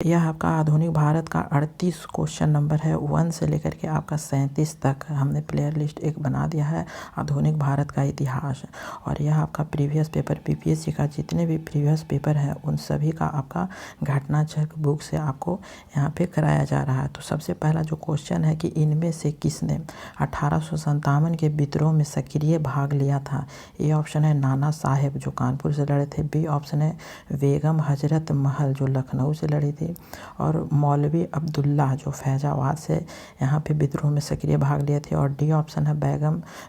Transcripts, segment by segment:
यह आपका आधुनिक भारत का 38 क्वेश्चन नंबर है। 1 से लेकर के आपका 37 तक हमने प्लेयर लिस्ट एक बना दिया है, आधुनिक भारत का इतिहास। और यह आपका प्रीवियस पेपर पीपीएससी का जितने भी प्रीवियस पेपर हैं उन सभी का आपका घटना चक्र बुक से आपको यहाँ पे कराया जा रहा है। तो सबसे पहला जो क्वेश्चन है कि इनमें से किसने 1857 के विद्रोह में सक्रिय भाग लिया था। ए ऑप्शन है नाना साहेब जो कानपुर से लड़े थे, बी ऑप्शन है बेगम हजरत महल जो लखनऊ से लड़ी थी, और मौलवी अब्दुल्ला जो फैजाबाद से यहाँ पे विद्रोह में सक्रिय भाग लिए थे, और डी ऑप्शन है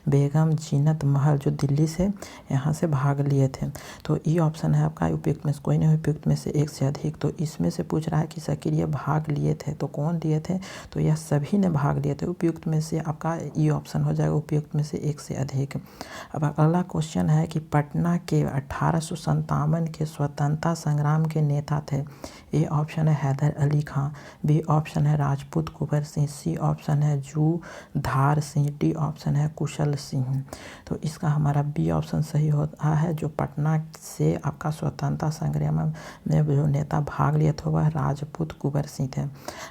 बेगम जीनत महल जो दिल्ली से यहाँ से भाग लिए थे। तो ई ऑप्शन है आपका उपयुक्त में से कोई नहीं, उपयुक्त में से एक से अधिक। तो इसमें से पूछ रहा है कि सक्रिय भाग लिए थे, तो कौन लिए थे, तो यह सभी ने भाग लिए थे। उपयुक्त में से आपका ई ऑप्शन हो जाएगा, उपयुक्त में से एक से अधिक। अब अगला क्वेश्चन है कि पटना के 1857 के स्वतंत्रता संग्राम के नेता थे। ए ऑप्शन है हैदर अली खां, बी ऑप्शन है राजपूत कुंवर सिंह, सी ऑप्शन है जूधार सिंह, डी ऑप्शन है कुशल सिंह। तो इसका हमारा बी ऑप्शन सही होता है। जो पटना से आपका स्वतंत्रता संग्राम में जो नेता भाग लिए थे वह राजपूत कुंवर सिंह थे।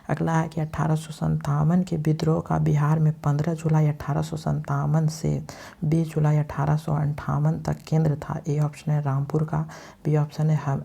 अगला है कि 1857 के विद्रोह का बिहार में 15 जुलाई 1857 से 20 जुलाई 1858 तक केंद्र था। ए ऑप्शन है रामपुर का, बी ऑप्शन है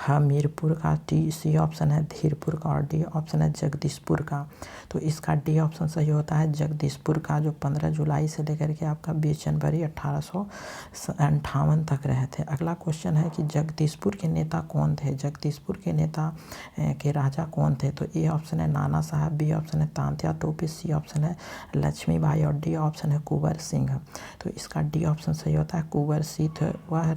हमीरपुर का, सी ऑप्शन है धीरपुर का, और डी ऑप्शन है जगदीशपुर का। तो इसका डी ऑप्शन सही होता है जगदीशपुर का, जो 15 जुलाई से लेकर के आपका 20 जनवरी 1858 तक रहे थे। अगला क्वेश्चन है कि जगदीशपुर के नेता कौन थे, जगदीशपुर के नेता के राजा कौन थे। तो ए ऑप्शन है नाना साहब, बी ऑप्शन है तांत्या टोपे, सी ऑप्शन है लक्ष्मीबाई, और डी ऑप्शन है कुंवर सिंह। तो इसका डी ऑप्शन सही होता है कुंवर सिंह थे, वह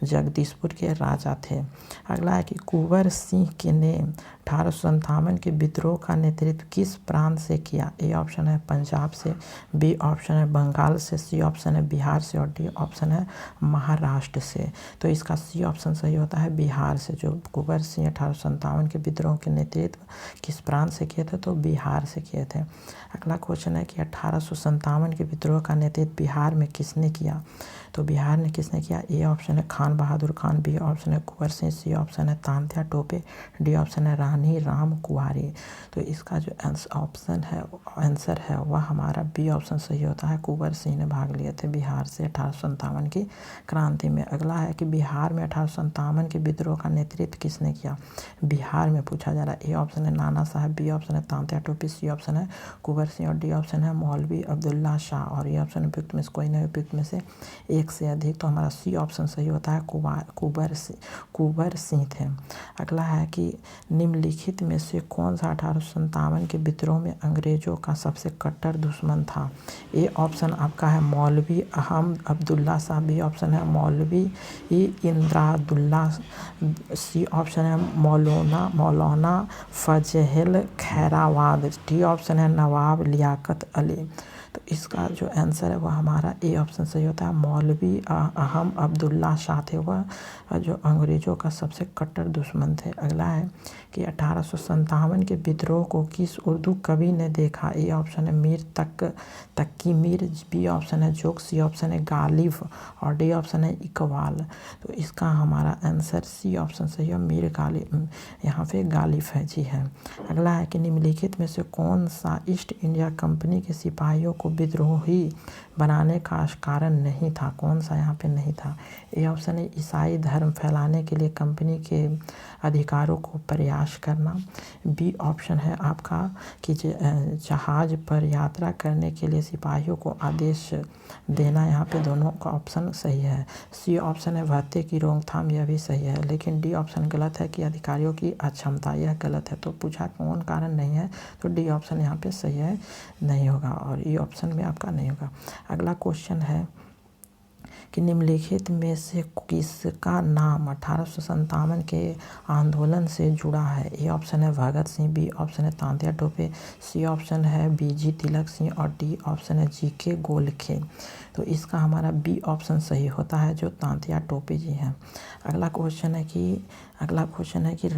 जगदीशपुर के राजा थे। अगला है कि कुंवर सिंह के ने 1857 के विद्रोह का नेतृत्व किस प्रांत से किया। ए ऑप्शन है पंजाब से, बी ऑप्शन है बंगाल से, सी ऑप्शन है बिहार से, और डी ऑप्शन है महाराष्ट्र से। तो इसका सी ऑप्शन सही होता है बिहार से। जो कुंवर सिंह 1857 के विद्रोह के नेतृत्व किस प्रांत से किए थे, तो बिहार से किए थे। अगला क्वेश्चन है कि 1857 के विद्रोह का नेतृत्व बिहार में किसने किया। तो बिहार में किसने किया। ए ऑप्शन है खान बहादुर खान, बी ऑप्शन है कुंवर सिंह, सी ऑप्शन है तांत्या टोपे, डी ऑप्शन है रानी राम कुंवारी। तो इसका जो ऑप्शन है आंसर है वह हमारा बी ऑप्शन सही होता है। कुंवर सिंह ने भाग लिए थे बिहार से 1857 की क्रांति में। अगला है कि बिहार में 1857 के विद्रोह का नेतृत्व किसने किया। बिहार में पूछा जा रहा है। ए ऑप्शन है नाना साहब, बी ऑप्शन है तांत्या टोपे, सी ऑप्शन है कुंवर सिंह, और डी ऑप्शन है मौलवी अब्दुल्ला शाह, और ये ऑप्शन उपयुक्त में से कोई नहीं, उपयुक्त में से एक से अधिक। तो हमारा सी ऑप्शन सही होता है कुंवर सिंह थे। अगला है कि निम्नलिखित में से कौन सा 1857 के विद्रोह में अंग्रेजों का सबसे कट्टर दुश्मन था। ए ऑप्शन आपका है मौलवी अहमद अब्दुल्ला शाह, बी ऑप्शन है मौलवी इंद्रादुल्ला, सी ऑप्शन है मौलाना फजल खैराबाद, डी ऑप्शन है नवाब लियाकत अली। तो इसका जो आंसर है वह हमारा ए ऑप्शन सही होता है। मौलवी अहमद अब्दुल्ला शाह थे, वह जो अंग्रेज़ों का सबसे कट्टर दुश्मन थे। अगला है कि 1857 के विद्रोह को किस उर्दू कवि ने देखा। ए ऑप्शन है मीर तकी मीर, बी ऑप्शन है जोक, सी ऑप्शन है गालिब, और डी ऑप्शन है इकबाल। तो इसका हमारा आंसर सी ऑप्शन सही है, मीर गालिब, यहाँ पे गालिब है जी है। अगला है कि निम्नलिखित में से कौन सा ईस्ट इंडिया कंपनी के सिपाहियों को विद्रोही बनाने का कारण नहीं था, कौन सा यहाँ पे नहीं था। ए ऑप्शन है ईसाई धर्म फैलाने के लिए कंपनी के अधिकारों को प्रयास करना, बी ऑप्शन है आपका कि जहाज पर यात्रा करने के लिए सिपाहियों को आदेश देना, यहाँ पे दोनों का ऑप्शन सही है। सी ऑप्शन है भत्ते की रोकथाम, यह भी सही है, लेकिन डी ऑप्शन गलत है कि अधिकारियों की अक्षमता, यह गलत है। तो पूछा कौन कारण नहीं है, तो डी ऑप्शन यहाँ पे सही है, नहीं होगा, और ई ऑप्शन में आपका नहीं होगा। अगला क्वेश्चन है कि निम्नलिखित में से किसका नाम 1857 के आंदोलन से जुड़ा है। ए ऑप्शन है भगत सिंह, बी ऑप्शन है तांत्या टोपे, सी ऑप्शन है बीजी तिलक सिंह, और डी ऑप्शन है जीके गोलखे। तो इसका हमारा बी ऑप्शन सही होता है, जो तांत्या टोपे जी हैं। अगला क्वेश्चन है कि अगला क्वेश्चन है कि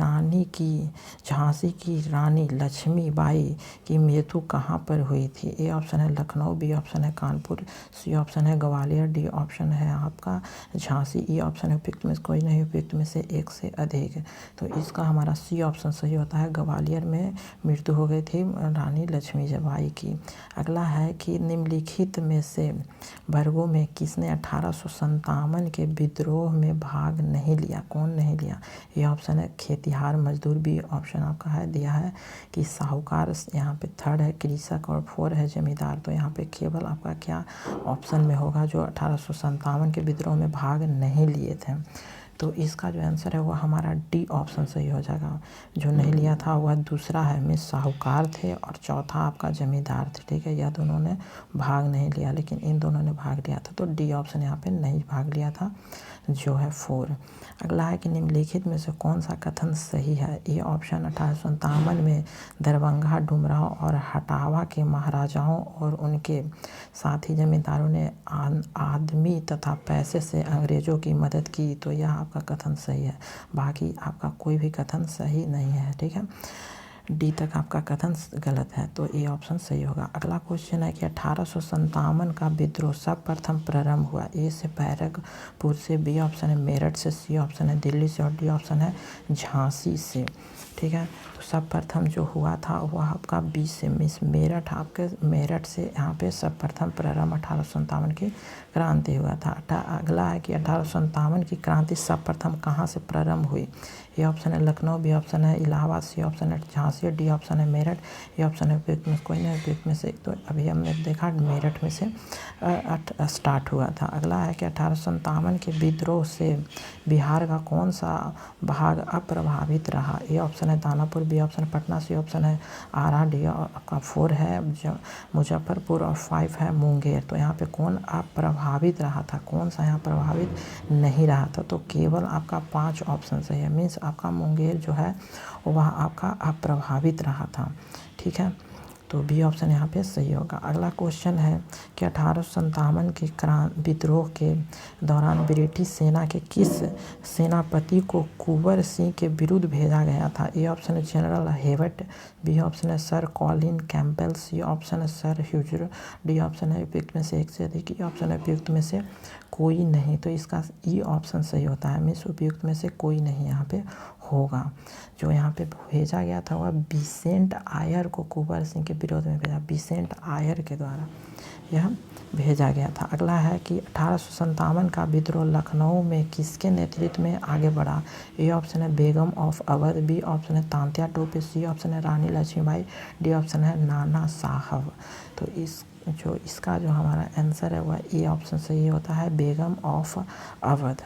झांसी की रानी लक्ष्मीबाई की मृत्यु कहाँ पर हुई थी? ए ऑप्शन है लखनऊ, बी ऑप्शन है कानपुर, सी ऑप्शन है ग्वालियर, डी ऑप्शन है आपका झांसी। ई ऑप्शन है उपयुक्त में से कोई नहीं, उपयुक्त में से एक से अधिक। तो इसका हमारा सी ऑप्शन सही होता है, ग्वालियर में मृत्यु हो गई थी रानी लक्ष्मीबाई की। अगला है कि निम्नलिखित में से वर्गों में किसने 1857 के विद्रोह में भाग नहीं लिया? कौन नहीं लिया? ये ऑप्शन है खेतिहार मजदूर, बी ऑप्शन आपका है दिया है कि साहूकार, यहाँ पे थर्ड है कृषक और फोर है जमींदार। तो यहाँ पे केवल आपका क्या ऑप्शन में होगा जो 1857 के विद्रोह में भाग नहीं लिए थे। तो इसका जो आंसर है वह हमारा डी ऑप्शन सही हो जाएगा। जो नहीं लिया था वह दूसरा है में साहूकार थे और चौथा आपका जमींदार थे। ठीक है, यह दोनों ने भाग नहीं लिया, लेकिन इन दोनों ने भाग लिया था। तो डी ऑप्शन यहाँ पे नहीं भाग लिया था, जो है 4। अगला है कि निम्नलिखित में से कौन सा कथन सही है? ये ऑप्शन 1857 में दरभंगा, डुमरांव और हटावा के महाराजाओं और उनके साथी जमींदारों ने आदमी तथा पैसे से अंग्रेजों की मदद की। तो यह आपका कथन सही है, बाकी आपका कोई भी कथन सही नहीं है। ठीक है, डी तक आपका कथन गलत है, तो ए ऑप्शन सही होगा। अगला क्वेश्चन है कि 1857 का विद्रोह सर्वप्रथम प्रारंभ हुआ? ए से बैरकपुर से, बी ऑप्शन है मेरठ से, सी ऑप्शन है दिल्ली से और डी ऑप्शन है झांसी से। ठीक है, तो सर्वप्रथम जो हुआ था वह आपका बी से मेरठ, आपके मेरठ से यहाँ पे सर्वप्रथम प्रारंभ 1857 की क्रांति हुआ था। अगला है कि 1857 की क्रांति सर्वप्रथम कहाँ से प्रारंभ हुई? ए ऑप्शन है लखनऊ, बी ऑप्शन है इलाहाबाद, सी ऑप्शन है झांसी, डी ऑप्शन है मेरठ। ए ऑप्शन है उपयुक्त में कोई नहीं, उपयुक्त में से एक। तो अभी हमने देखा मेरठ में से स्टार्ट हुआ था। अगला है कि 1857 के विद्रोह से बिहार का कौन सा भाग अप्रभावित रहा? ए ऑप्शन है Danapur, B option Patna, C option है आरा, डी आपका 4 है मुजफ्फरपुर और 5 है मुंगेर। तो यहाँ पे कौन अप्रभावित रहा था? कौन सा यहाँ प्रभावित नहीं रहा था? तो केवल आपका 5 ऑप्शन सही है, मीन्स आपका मुंगेर जो है वह आपका अप्रभावित रहा था। ठीक है, तो बी ऑप्शन यहाँ पे सही होगा। अगला क्वेश्चन है कि 1857 के विद्रोह के दौरान ब्रिटिश सेना के किस सेनापति को कुंवर सिंह के विरुद्ध भेजा गया था? ए ऑप्शन है जनरल हेवट, बी ऑप्शन है sir Colin Campbell, C option है सर ह्यूजर, डी ऑप्शन है उपयुक्त में से एक से अधिक। ई ऑप्शन है उपयुक्त में से कोई नहीं। तो इसका ई ऑप्शन सही होता है, मीन्स उपयुक्त में से कोई नहीं यहाँ पे होगा। जो यहाँ पे भेजा गया था वह बिसेंट आयर को कुंवर सिंह के विरोध में भेजा, बिसेंट आयर के द्वारा यह भेजा गया था। अगला है कि 1857 का विद्रोह लखनऊ में किसके नेतृत्व में आगे बढ़ा? ए ऑप्शन है बेगम ऑफ अवध, बी ऑप्शन है तांत्या टोपे, सी ऑप्शन है रानी लक्ष्मीबाई, डी ऑप्शन है नाना साहब। तो इसका जो हमारा आंसर है वह ए ऑप्शन सही होता है, बेगम ऑफ अवध।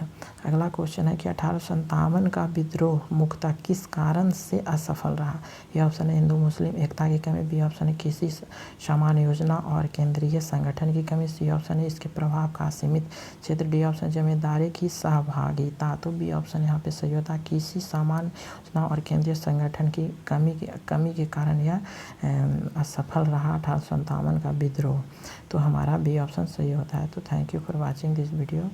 अगला क्वेश्चन है कि 1857 का विद्रोह मुख्यतः किस कारण से असफल रहा? ये ऑप्शन है हिंदू मुस्लिम एकता की कमी, बी ऑप्शन है किसी समान योजना और केंद्रीय संगठन की कमी, सी ऑप्शन है इसके प्रभाव का सीमित क्षेत्र, डी ऑप्शन जमींदारी की सहभागिता। तो बी ऑप्शन यहाँ पे सही होता है, किसी समान योजना और केंद्रीय संगठन की कमी के कारण यह असफल रहा 1857 का विद्रोह। तो हमारा बी ऑप्शन सही होता है। तो thank you for watching this video.